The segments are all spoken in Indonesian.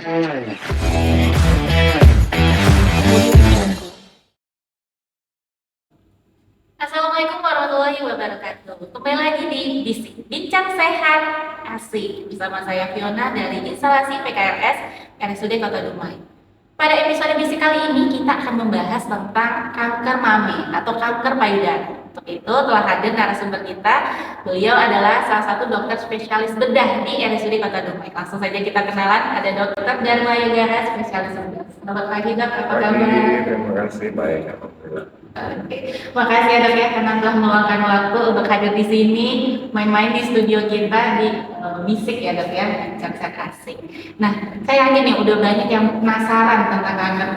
Assalamualaikum warahmatullahi wabarakatuh. Kembali lagi di Bisik Bincang Sehat Asik bersama saya Fiona dari instalasi PKRS RSUD Kota Dumai. Pada episode Bisik kali ini kita akan membahas tentang kanker mami atau kanker payudara. Untuk itu telah hadir narasumber kita. Beliau adalah salah satu dokter spesialis bedah di RSUD Kota Dumai. Langsung saja kita kenalan. Ada Dokter Dharma Yogara, spesialis bedah. Selamat pagi dok, apa kabar? Terima kasih, baik, alhamdulillah. Oke, makasih ya dok ya karena telah meluangkan waktu untuk hadir di sini, main-main di studio kita di Bisik ya dok ya, Bincang Sehat Asik. Nah, saya yakin nih udah banyak yang penasaran tentang kanker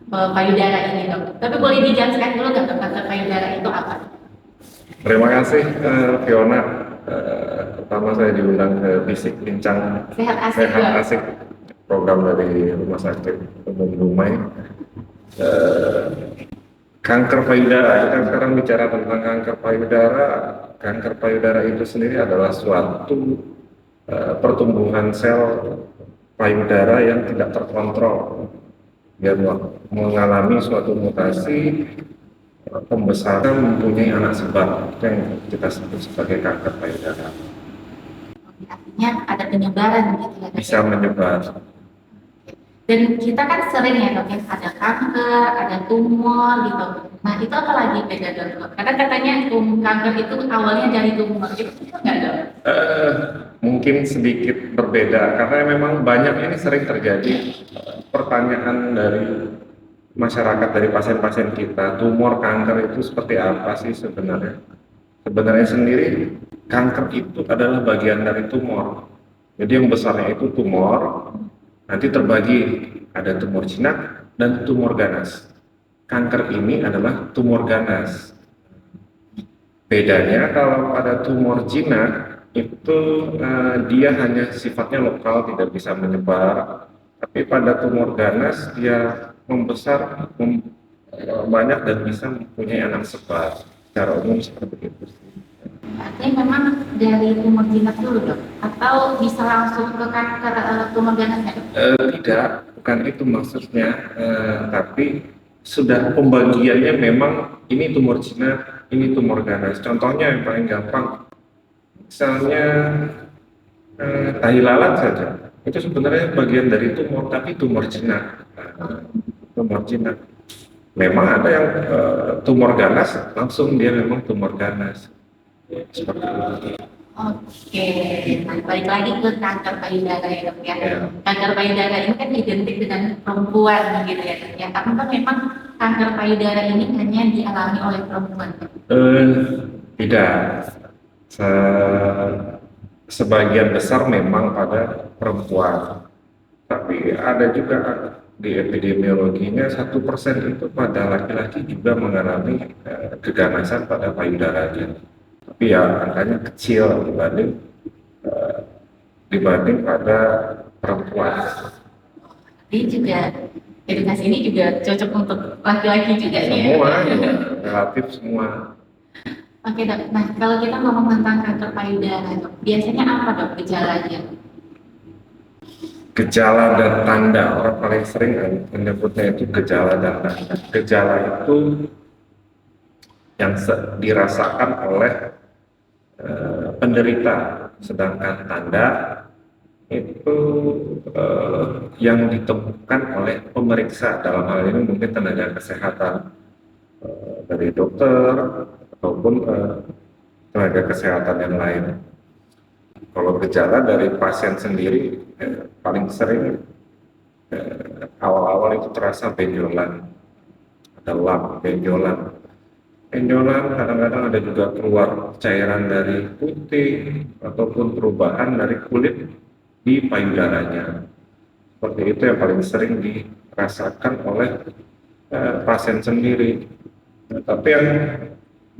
payudara ini dok. Tapi boleh dijelaskan dulu nggak dok, kanker payudara itu apa? Terima kasih, Fiona. Pertama saya diundang ke Bisik Bincang Sehat Asik Sehat dok. Asik, program dari Rumah Sakit Umum Dumai. Kanker payudara, kita sekarang bicara tentang kanker payudara. Kanker payudara itu sendiri adalah suatu pertumbuhan sel payudara yang tidak terkontrol. Dia mengalami suatu mutasi, pembesaran, mempunyai anak sebar yang kita sebut sebagai kanker payudara. Artinya ada penyebaran gitu ya dok. Bisa menyebar. Dan kita kan sering ya dok ya, ada kanker, ada tumor gitu. Nah itu apa lagi beda dok? Karena katanya kanker itu awalnya dari tumor, itu nggak dok? Mungkin sedikit berbeda karena memang banyak ini sering terjadi pertanyaan dari masyarakat, dari pasien-pasien kita, tumor kanker itu seperti apa sih sebenarnya? Sebenarnya sendiri kanker itu adalah bagian dari tumor. Jadi yang besarnya itu tumor, nanti terbagi ada tumor jinak dan tumor ganas. Kanker ini adalah tumor ganas. Bedanya kalau pada tumor jinak itu dia hanya sifatnya lokal, tidak bisa menyebar. Tapi pada tumor ganas dia membesar, banyak dan bisa mempunyai anak sebar. Secara umum seperti itu. Artinya memang dari tumor jinak dulu dok? Atau bisa langsung ke kanker tumor ganasnya dok? Tidak, bukan itu maksudnya, tapi sudah pembagiannya memang ini tumor jinak, ini tumor ganas. Contohnya yang paling gampang, misalnya tahi lalat saja, itu sebenarnya bagian dari tumor, tapi tumor jinak. Tumor jinak. Memang ada yang tumor ganas, langsung dia memang tumor ganas. Seperti itu. Oke, nah balik lagi ke kanker payudara ya dok ya. Ya. Kanker payudara ini kan identik dengan perempuan gitu ya dok ya. Apakah memang kanker payudara ini hanya dialami oleh perempuan? Tidak. Sebagian besar memang pada perempuan, tapi ada juga di epidemiologinya 1% itu pada laki-laki juga mengalami keganasan pada payudaranya. Tapi ya angkanya kecil dibanding pada perempuan. Jadi juga edukasi ini juga cocok untuk laki-laki juga nih ya? Semua, ya, relatif semua. Oke dok, nah kalau kita ngomong tentang kanker payudara dok, biasanya apa dok gejalanya? Gejala dan tanda, orang paling sering menyebutnya itu gejala dan tanda. Gejala itu yang dirasakan oleh penderita, sedangkan tanda itu yang ditemukan oleh pemeriksa, dalam hal ini mungkin tenaga kesehatan dari dokter ataupun tenaga kesehatan yang lain. Kalau gejala dari pasien sendiri paling sering awal-awal itu terasa benjolan, ada lap, benjolan, kadang-kadang ada juga keluar cairan dari putih ataupun perubahan dari kulit di payudaranya. Seperti itu yang paling sering dirasakan oleh pasien sendiri. Tapi yang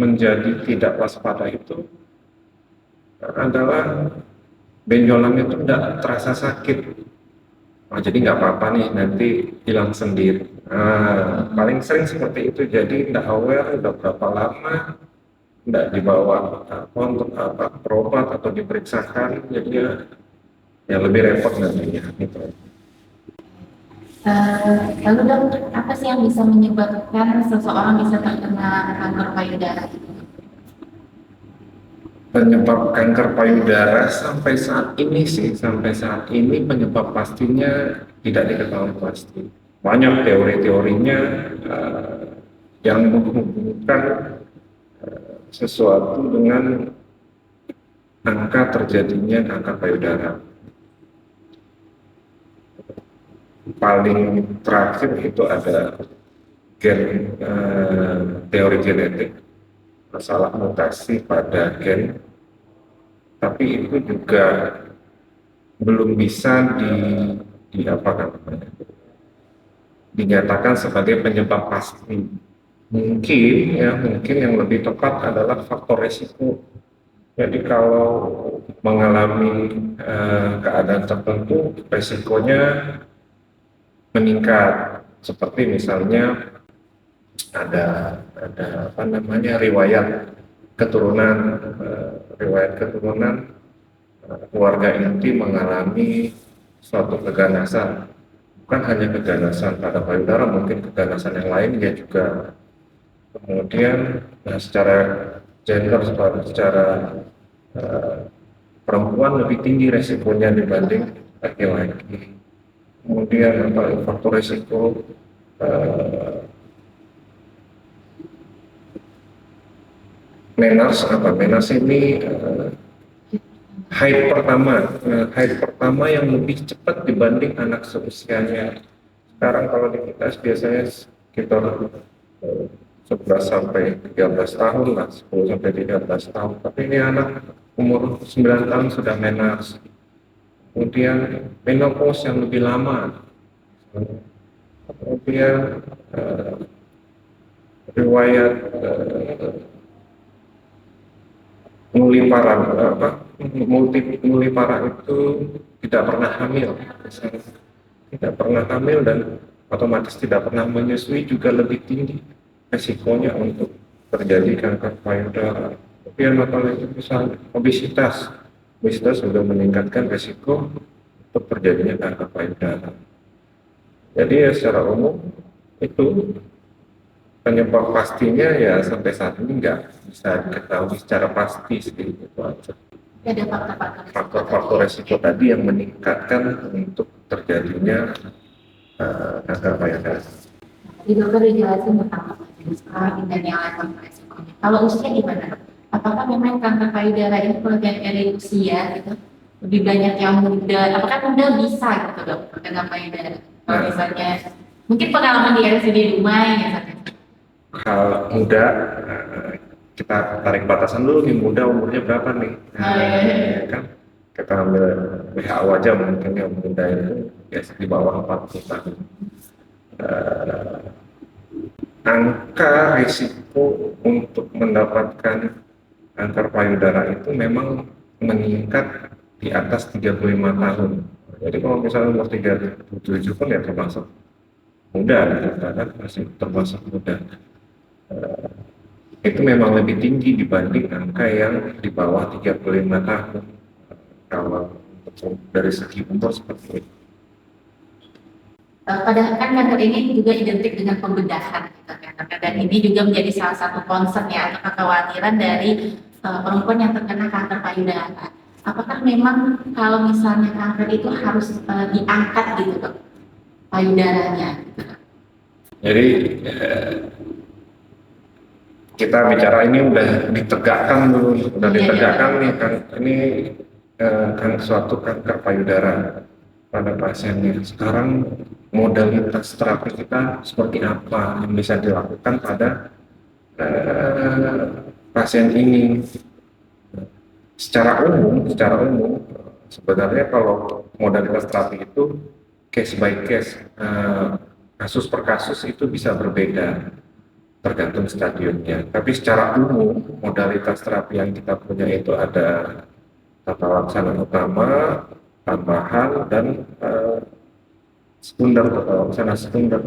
menjadi tidak waspada itu adalah benjolan itu tidak terasa sakit. Oh, jadi nggak apa-apa nih, nanti hilang sendiri. Paling sering seperti itu, jadi tidak aware udah berapa lama, tidak dibawa untuk berobat atau diperiksakan, jadi ya lebih repot nantinya. Gitu. Lalu dok, apa sih yang bisa menyebabkan seseorang bisa terkena kanker payudara? Penyebab kanker payudara sampai saat ini sih, sampai saat ini penyebab pastinya tidak diketahui pasti. Banyak teori-teorinya yang menghubungkan sesuatu dengan angka terjadinya kanker payudara. Paling terakhir itu ada teori genetik, masalah mutasi pada gen, tapi itu juga belum bisa di apa namanya, dinyatakan sebagai penyebab pasti. Mungkin yang lebih tepat adalah faktor resiko. Jadi kalau mengalami keadaan tertentu, resikonya meningkat. Seperti misalnya ada apa namanya, riwayat keturunan keluarga inti mengalami suatu keganasan. Bukan hanya keganasan pada payudara, mungkin keganasan yang lainnya juga. Kemudian secara gender, secara perempuan lebih tinggi resikonya dibanding laki-laki. Kemudian faktor resiko eh, menars ini haid pertama yang lebih cepat dibanding anak seusianya. Sekarang kalau di kita biasanya sekitar 11 sampai 13 tahun lah, 10 sampai 13 tahun. Tapi ini anak umur 9 tahun sudah menars. Kemudian menopause yang lebih lama. Kemudian riwayat multipara itu tidak pernah hamil, tidak pernah hamil dan otomatis tidak pernah menyusui juga lebih tinggi resikonya untuk terjadi kanker payudara. Kemudian apalagi misalnya obesitas sudah meningkatkan resiko untuk terjadinya kanker payudara. Jadi ya secara umum itu penyebab pastinya ya sampai saat ini nggak bisa diketahui secara pasti sih, itu aja. Ada Faktor-faktor resiko tadi yang meningkatkan untuk terjadinya kanker payudara. Di dokter dijelasin tentang jenis dan yang lain resikonya. Kalau usia gimana? Apakah memang kanker payudara ini pengertian dari usia gitu? Lebih banyak yang muda, apakah muda bisa gitu dok kanker payudara? Kalau misalnya mungkin pengalaman di RSUD Dumai misalnya. Kalau muda, kita tarik batasan dulu nih, muda umurnya berapa nih? Kan kita ambil WHO aja, mungkin yang muda itu biasa di bawah 40 tahun. Angka risiko untuk mendapatkan kanker payudara itu memang meningkat di atas 35 tahun. Jadi kalau misalnya umur 37 pun ya termasuk muda, kan masih termasuk muda. Itu memang lebih tinggi dibanding angka yang di bawah 35 tahun kalau dari segi umur seperti itu. Padahal kan kanker ini juga identik dengan pembedahan gitu kan. Dan ini juga menjadi salah satu concern ya atau kekhawatiran dari perempuan yang terkena kanker payudara. Apakah memang kalau misalnya kanker itu harus diangkat gitu dok payudaranya? Jadi kita bicara ini udah ditegakkan dulu, nih kan ini kan suatu kanker payudara pada pasiennya. Sekarang modalitas terapi kita seperti apa yang bisa dilakukan pada pasien ini? Secara umum sebenarnya kalau modalitas terapi itu case by case, kasus per kasus itu bisa berbeda tergantung stadiumnya. Tapi secara umum modalitas terapi yang kita punya itu ada tata laksana utama, tambahan, dan tata laksana sekunder.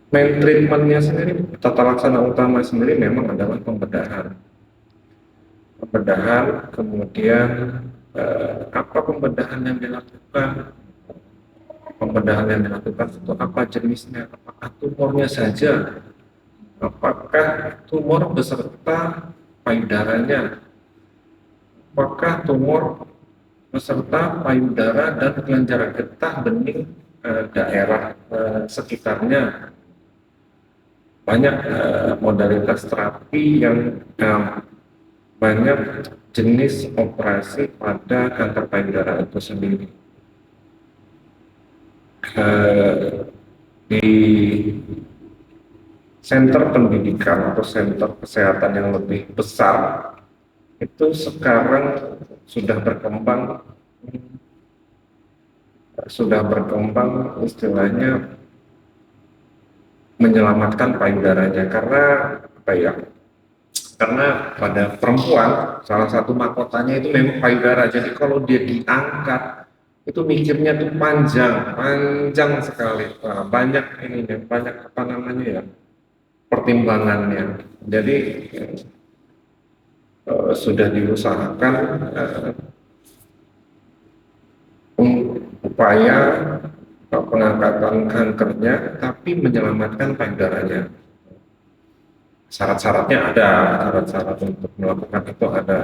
Main treatmentnya sendiri, tata laksana utama sendiri memang adalah pembedahan, kemudian apa pembedahan yang dilakukan? pembedahan yang dilakukan itu apa jenisnya, apakah tumornya saja, apakah tumor beserta payudaranya, apakah tumor beserta payudara dan kelenjar getah bening daerah sekitarnya. Banyak modalitas terapi yang banyak jenis operasi pada kanker payudara itu sendiri. Di center pendidikan atau center kesehatan yang lebih besar itu sekarang sudah berkembang istilahnya menyelamatkan payudaranya, karena apa ya, karena pada perempuan salah satu mahkotanya itu memang payudara. Jadi kalau dia diangkat itu mikirnya tuh panjang sekali. Banyak banyak apa namanya ya, pertimbangannya. Jadi sudah diusahakan upaya pengangkatan kankernya tapi menyelamatkan payudaranya. Syarat-syaratnya ada, syarat-syarat untuk melakukan itu ada,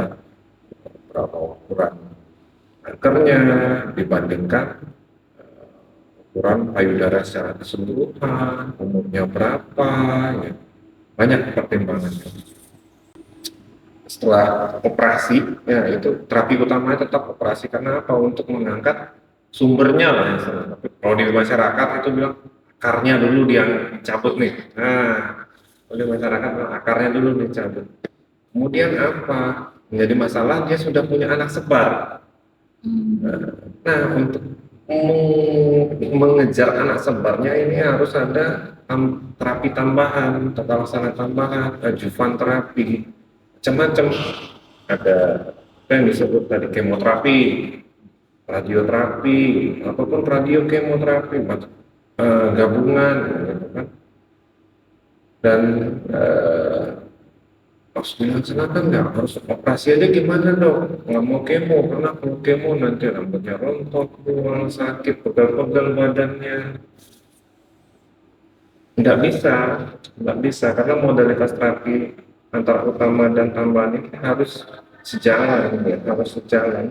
berapa ukuran kankernya dibandingkan ukuran payudara secara keseluruhan, umurnya berapa, ya. Banyak pertimbangannya. Setelah operasi, ya itu terapi utamanya tetap operasi, karena apa? Untuk mengangkat sumbernya lah ya. Tapi kalau di masyarakat itu bilang akarnya dulu dia cabut nih. Nah, oleh masyarakat akarnya dulu dicabut. Kemudian apa? Menjadi masalah dia sudah punya anak sebar. Nah, untuk mengejar anak sebarnya ini harus ada terapi tambahan, tata laksana tambahan, adjuvan terapi, macam-macam. Ada apa yang disebut tadi kemoterapi, radioterapi, ataupun radiokemoterapi, gabungan, gitu kan. Dan pas bilang silakan, nggak harus operasi aja, gimana dok, nggak mau kemo, karena kalau kemo nanti rambutnya rontok, mual, sakit, pegal-pegal badannya. Nggak bisa karena modalitas terapi antara utama dan tambahan ini harus sejalan, ya, harus sejalan.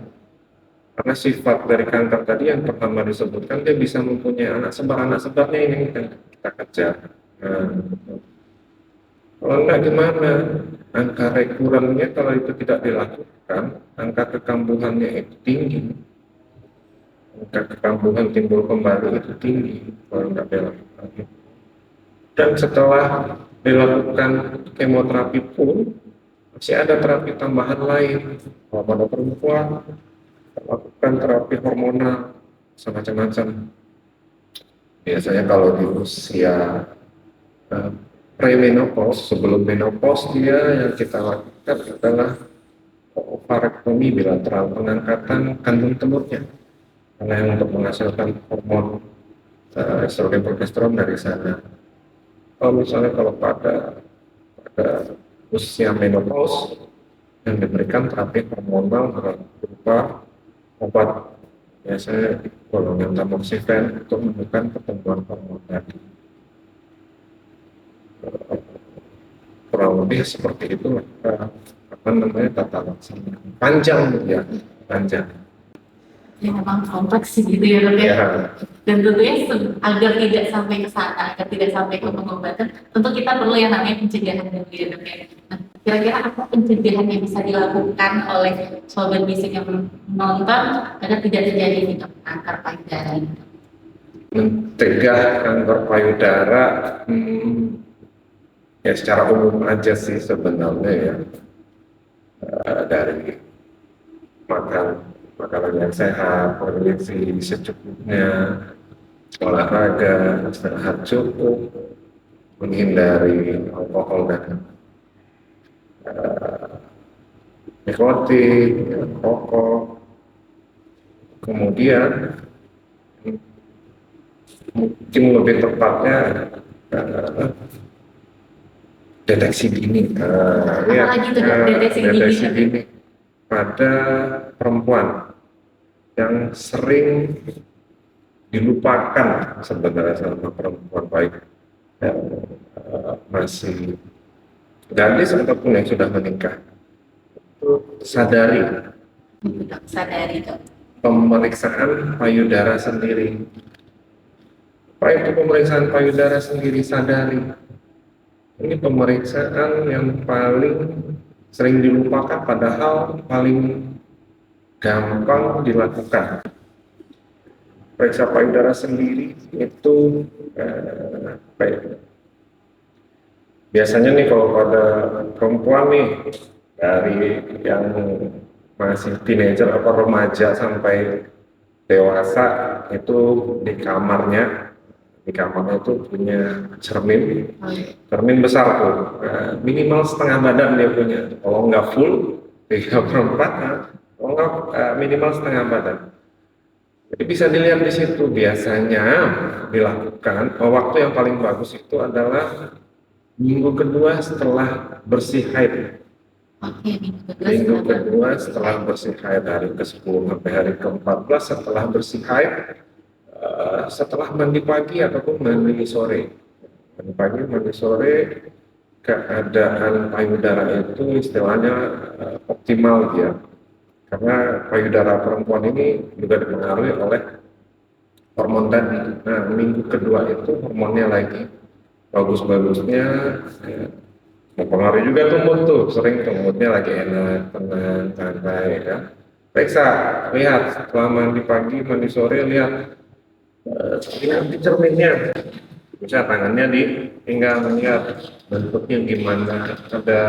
Karena sifat dari kanker tadi yang pertama disebutkan, dia bisa mempunyai anak sebarnya ini yang kita kejar. Nah, kalau enggak gimana? Angka rekurennya kalau itu tidak dilakukan, angka kekambuhannya itu tinggi. Angka kekambuhan timbul kembali itu tinggi kalau enggak dilakukan. Dan setelah dilakukan kemoterapi pun masih ada terapi tambahan lain. Kalau pada perempuan lakukan terapi hormonal semacam-macam. Biasanya kalau di usia premenopause, sebelum menopause, dia yang kita lakukan adalah ovarektomi bilateral, pengangkatan kandung telurnya, karena yang untuk menghasilkan hormon estrogen progesteron dari sana. Kalau misalnya pada usia menopause, yang diberikan terapi hormonal berupa obat, biasanya golongan tamoxifen, untuk menekan pertumbuhan hormon tadi. Kurang lebih seperti itu, apa namanya, tata laksana panjang ya, panjang. Ya memang kompleks sih gitu ya dok ya. Dan tentunya agar tidak sampai ke sana, agar tidak sampai ke pengobatan, tentu kita perlu yang namanya pencegahan dulu ya dok ya. Nah, kira-kira apa pencegahan yang bisa dilakukan oleh sobat bisik yang menonton agar tidak terjadi dok kanker payudara ini? Mencegah kanker payudara, ya secara umum aja sih sebenarnya ya, dari makanan yang sehat, nutrisi secukupnya, olahraga, istirahat cukup, menghindari alkohol dan nikotin, rokok. Kemudian mungkin lebih tepatnya deteksi dini. Apalagi itu deteksi dini pada perempuan yang sering dilupakan sebenarnya sama perempuan, baik yang masih gadis ataupun yang sudah menikah. Itu sadari Dok, sadari dok. pemeriksaan payudara sendiri. Apa itu pemeriksaan payudara sendiri? Sadari. Ini pemeriksaan yang paling sering dilupakan, padahal paling gampang dilakukan. Periksa payudara sendiri itu apa ya? Biasanya nih kalau pada perempuan nih, dari yang masih teenager atau remaja sampai dewasa, itu di kamarnya itu punya cermin besar tuh. Minimal setengah badan dia punya, kalau nggak full 3/4, kalau nggak minimal setengah badan. Jadi bisa dilihat di situ. Biasanya dilakukan, waktu yang paling bagus itu adalah minggu kedua setelah bersih haid. Oke, Minggu kedua setelah bersih haid, hari ke-10 sampai hari ke-14 setelah bersih haid, setelah mandi pagi ataupun mandi sore. Mandi pagi, mandi sore, keadaan payudara itu istilahnya optimal ya. Karena payudara perempuan ini juga dipengaruhi oleh hormon tadi. Nah, minggu kedua itu hormonnya lagi bagus-bagusnya, ya, mempengaruhi juga tuh mood tuh, sering tuh moodnya lagi enak, tenang, santai ya. Periksa, lihat setelah mandi pagi, mandi sore, lihat di cerminnya, bisa tangannya di pinggang, lihat bentuknya gimana, ada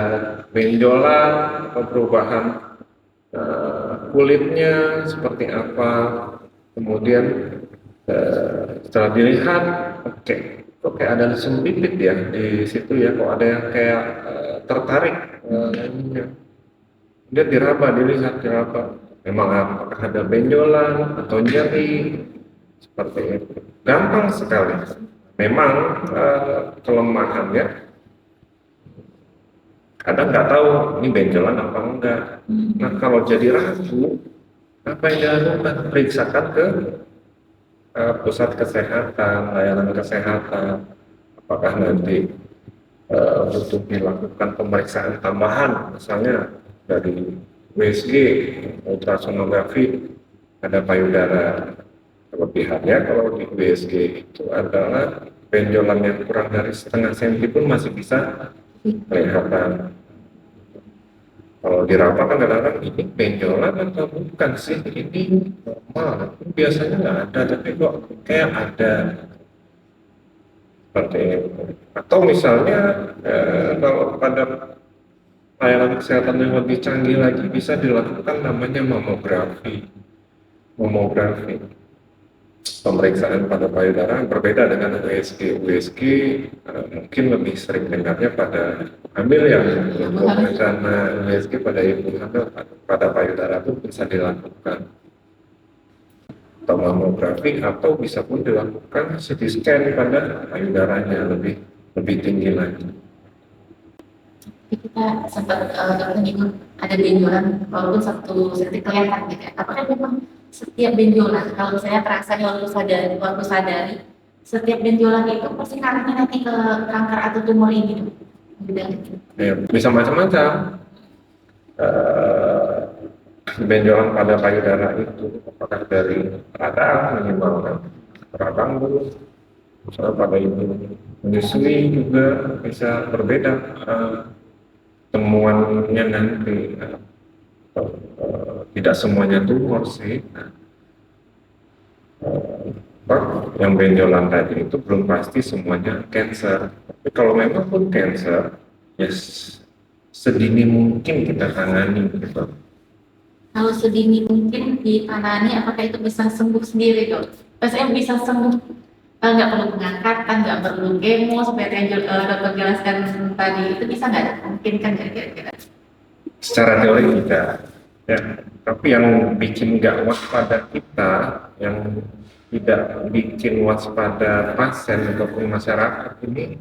benjolan atau perubahan kulitnya seperti apa. Kemudian setelah dilihat, oke, kok kayak ada sempit ya di situ ya, kok ada yang kayak tertarik, dia diraba, diraba, memang apakah ada benjolan atau nyeri, seperti itu. Gampang sekali. Memang kelemahannya kadang nggak tahu ini benjolan apa enggak. Nah, kalau jadi ragu, apa yang dilakukan? Periksakan ke pusat kesehatan, layanan kesehatan. Apakah nanti butuh dilakukan pemeriksaan tambahan, misalnya dari USG, ultrasonografi, ada payudara. Kelebihannya kalau di USG itu adalah benjolan yang kurang dari setengah senti pun masih bisa kelihatan. Kalau diraba kan kadang-kadang ini benjolan atau bukan sih, ini normal, biasanya nggak ada tapi kok kayak ada, seperti itu. Atau misalnya kalau pada layanan kesehatan yang lebih canggih lagi bisa dilakukan namanya mamografi, pemeriksaan pada payudara yang berbeda dengan USG. USG mungkin lebih sering dengarnya pada hamil ya, pemeriksaan USG pada ibu hamil pada payudara itu bisa dilakukan, atau mamografi, atau bisa pun dilakukan CT scan pada payudaranya lebih tinggi lagi. Kita sempat menyinggung ada benjolan walaupun 1 senti kelihatan gitu. Apakah memang setiap benjolan, kalau saya terasa waktu sadari, setiap benjolan itu pasti arahnya nanti ke kanker atau tumor ini? Ya, bisa macam-macam. Benjolan pada payudara itu apakah dari radang, minimal radang dulu, misalnya pada itu menyusui juga bisa berbeda temuannya nanti. Tidak semuanya tumor sih. Yang benjolan tadi itu belum pasti semuanya cancer. Tapi kalau memang pun cancer, ya sedini mungkin kita tangani gitu. Kalau sedini mungkin ditangani, apakah itu bisa sembuh sendiri dok? Maksudnya bisa sembuh, nggak perlu pengangkatan, nggak perlu kemo seperti yang dokter jelaskan tadi, itu bisa nggak? Mungkin kan kira-kira? Secara teori tidak, ya. Tapi yang bikin nggak waspada kita, yang tidak bikin waspada pasien ataupun masyarakat ini,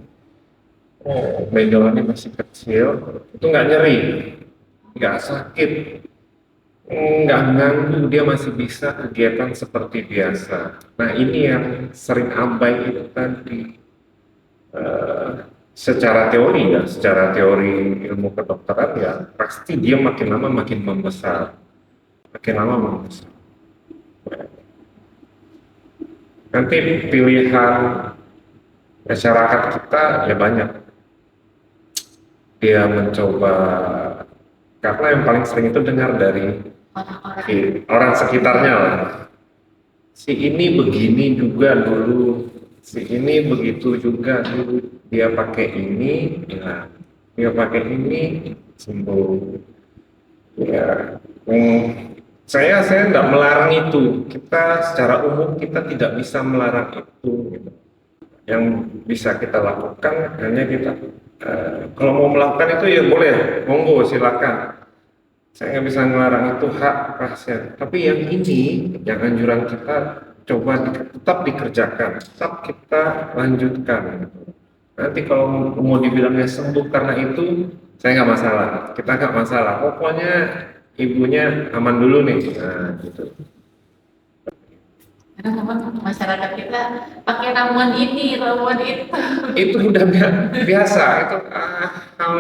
benjolannya masih kecil, itu nggak nyeri, nggak sakit, nggak ganggu, dia masih bisa kegiatan seperti biasa. Nah ini yang sering abai itu tadi. Eh, secara teori ya, secara teori ilmu kedokteran ya pasti dia makin lama makin membesar, makin lama membesar. Nanti pilihan masyarakat kita ya banyak, dia mencoba karena yang paling sering itu dengar dari orang-orang. orang sekitarnya lah. Si ini begini juga dulu, si ini begitu juga dulu, dia pakai ini hilang, dia pakai ini sembuh. Ya, saya nggak melarang itu. Kita secara umum kita tidak bisa melarang itu. Gitu. Yang bisa kita lakukan hanya kita kalau mau melakukan itu ya boleh, monggo silakan. Saya nggak bisa melarang itu hak pasien. Tapi yang ini, yang anjuran kita coba tetap dikerjakan, tetap kita lanjutkan. Nanti kalau mau dibilangnya sembuh karena itu, saya nggak masalah. Kita nggak masalah. Pokoknya ibunya aman dulu nih. Nah, gitu. Karena memang masyarakat kita pakai ramuan ini, ramuan itu. Itu udah biasa. Itu hal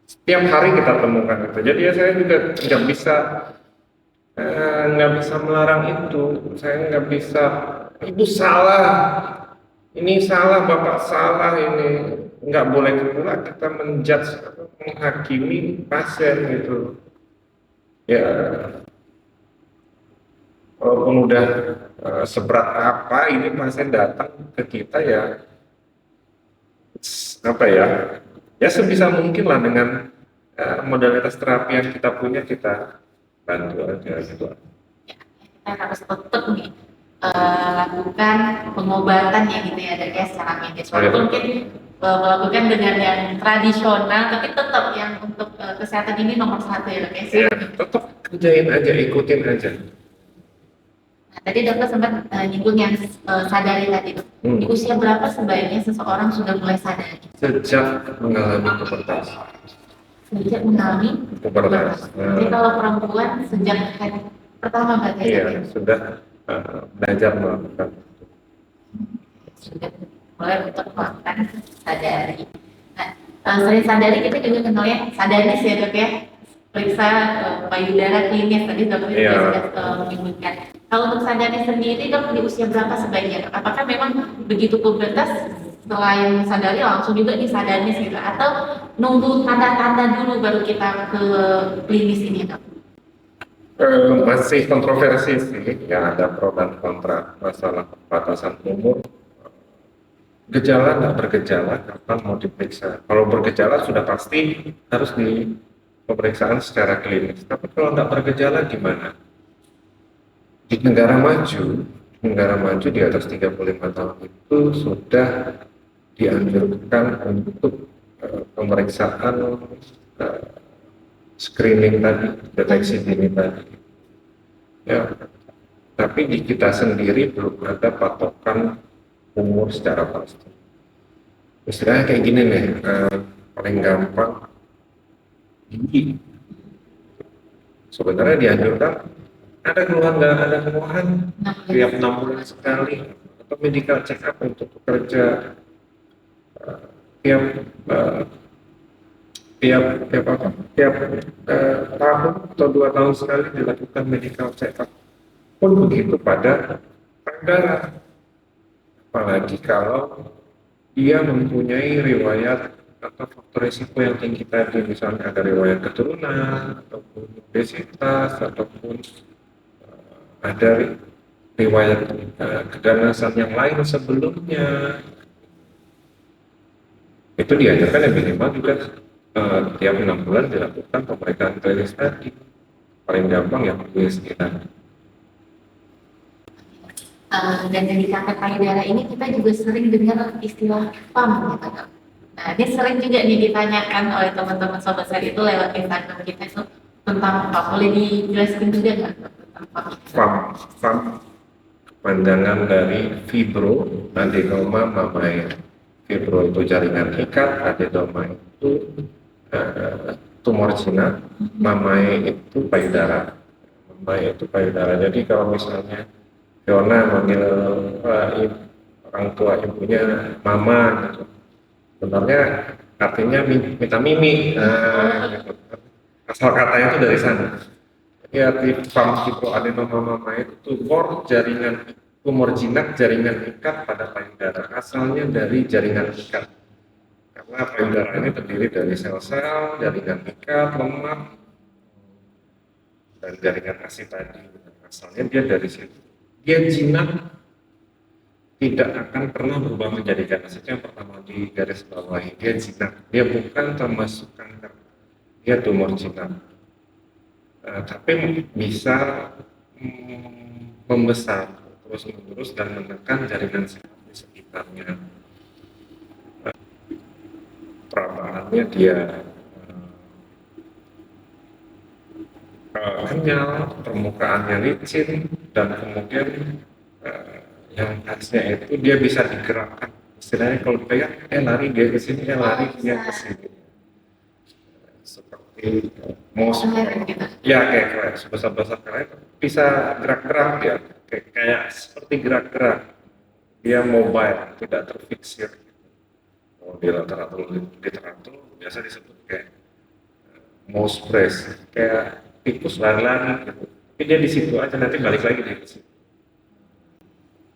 setiap hari kita temukan itu. Jadi ya saya juga nggak bisa melarang itu. Saya nggak bisa. Ibu salah. Ini salah, bapak salah ini. Nggak boleh pula kita menjudge, menghakimi pasien gitu. Ya, walaupun udah seberat apa ini pasien datang ke kita ya, apa ya, ya sebisa mungkin lah dengan modalitas terapi yang kita punya kita bantu aja gitu. Kita harus tetap nih lakukan pengobatan ya gitu ya dok ya secara medis. Walaupun mungkin melakukan dengan yang tradisional, tapi tetap yang untuk kesehatan ini nomor satu ya dok ya. Ya, tetap kerjain aja, ikutin aja. Nah, tadi dokter sempat nyinggung yang sadari tadi dok. Di usia berapa sebaiknya seseorang sudah mulai sadar? Sejak mengalami pubertas. Sejak mengalami Pubertas. Jadi kalau perempuan sejak hari pertama berarti Iya, ya? sudah belajar melakukan. Sudah mulai untuk melakukan sadari. Nah, selain sadari kita juga kenalnya sadaris ya dok ya. Periksa payudara klinis tadi dokter juga sudah menyebutkan. Kalau untuk sadari sendiri dok di usia berapa sebaiknya dok? Apakah memang begitu pubertas selain sadari langsung juga disadari gitu atau nunggu tanda-tanda dulu baru kita ke klinis ini dok? Masih kontroversi sih, ya ada pro dan kontra masalah batasan umur. Gejala nggak bergejala, kapan mau diperiksa? Kalau bergejala sudah pasti harus di pemeriksaan secara klinis. Tapi kalau nggak bergejala gimana? Di negara maju di atas 35 tahun itu sudah dianjurkan untuk pemeriksaan screening tadi, deteksi dini tadi. Ya, tapi di kita sendiri belum ada patokan umur secara pasti. Istilahnya kayak gini nih, paling gampang gigi. Sebenarnya dianjurkan ada keluhan nggak ada keluhan tiap 6 bulan sekali atau medical check up untuk bekerja tiap tahun atau 2 tahun sekali dilakukan medical check up. Pun begitu pada darah, apalagi kalau dia mempunyai riwayat atau faktor risiko yang tinggi tadi, misalnya ada riwayat keturunan ataupun obesitas ataupun ada riwayat keganasan yang lain sebelumnya. Itu diajarkan yang minimal juga tiap 6 bulan dilakukan pemeriksaan klinis tadi. Paling gampang ya USG tadi. Dan dari kanker payudara ini kita juga sering dengar istilah PAM gitu dok. Nah ini sering juga nih ditanyakan oleh teman-teman sobat saya itu lewat Instagram kita itu tentang PAM. Boleh dijelaskan juga nggak tentang PAM? PAM panjangan dari fibro adenoma mamae. Fibro itu jaringan ikat, adenoma itu tumor jinak, mamae itu payudara. Mamae itu payudara. Jadi kalau misalnya Fiona manggil orang tua ibunya mama gitu, sebenarnya artinya minta mimi. Nah, gitu. Asal katanya itu dari sana. Jadi arti fibroadenoma mamae itu tumor jinak jaringan ikat pada payudara. Asalnya dari jaringan ikat. Karena payudara ini terdiri dari sel-sel, jaringan ikat, lemak, dan jaringan ASI tadi. Asalnya dia dari situ. Dia jinak tidak akan pernah berubah menjadi ganas. Itu yang pertama di garis bawahi. Dia jinak. Dia bukan termasuk kanker. Dia tumor jinak. Tapi bisa membesar terus-menerus dan menekan jaringan saraf di sekitarnya. Perawaannya dia kenyal, permukaannya licin, dan kemudian yang khasnya itu dia bisa digerakkan. Istilahnya kalau dipegang, lari dia ke sini, lari dia ke sini. Seperti mouse, ya kayak keren, sebesar-besar keren, bisa gerak-gerak dia, kayak seperti gerak-gerak. Dia mobile, tidak terfiksir. Kalau di literatur biasa disebut kayak mouse press, kayak tikus lari-lari gitu. Tapi dia di situ aja, nanti balik lagi dia ke situ.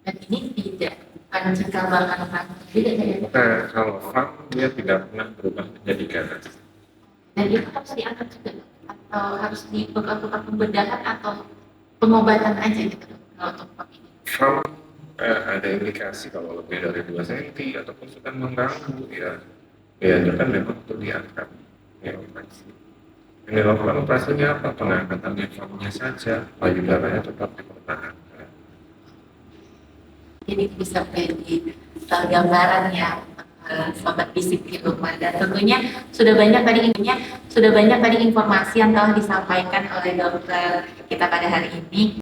Dan ini tidak akan cikal bakal kanker tidak ya? Nah, kalau FAM dia tidak pernah berubah menjadi ganas. Dan itu harus diangkat juga atau harus dilakukan pembedahan atau pengobatan aja gitu kalau untuk FAM ini? FAM ada indikasi kalau lebih dari 2 cm ataupun sudah mengganggu ya kan memang itu diangkat ya operasi. Yang dilakukan operasinya apa? Pengangkatan FAM-nya saja, payudaranya tetap dipertahankan. Jadi bisa menjadi gambaran ya sobat bisik di rumah, dan tentunya sudah banyak tadi informasi yang telah disampaikan oleh dokter kita pada hari ini.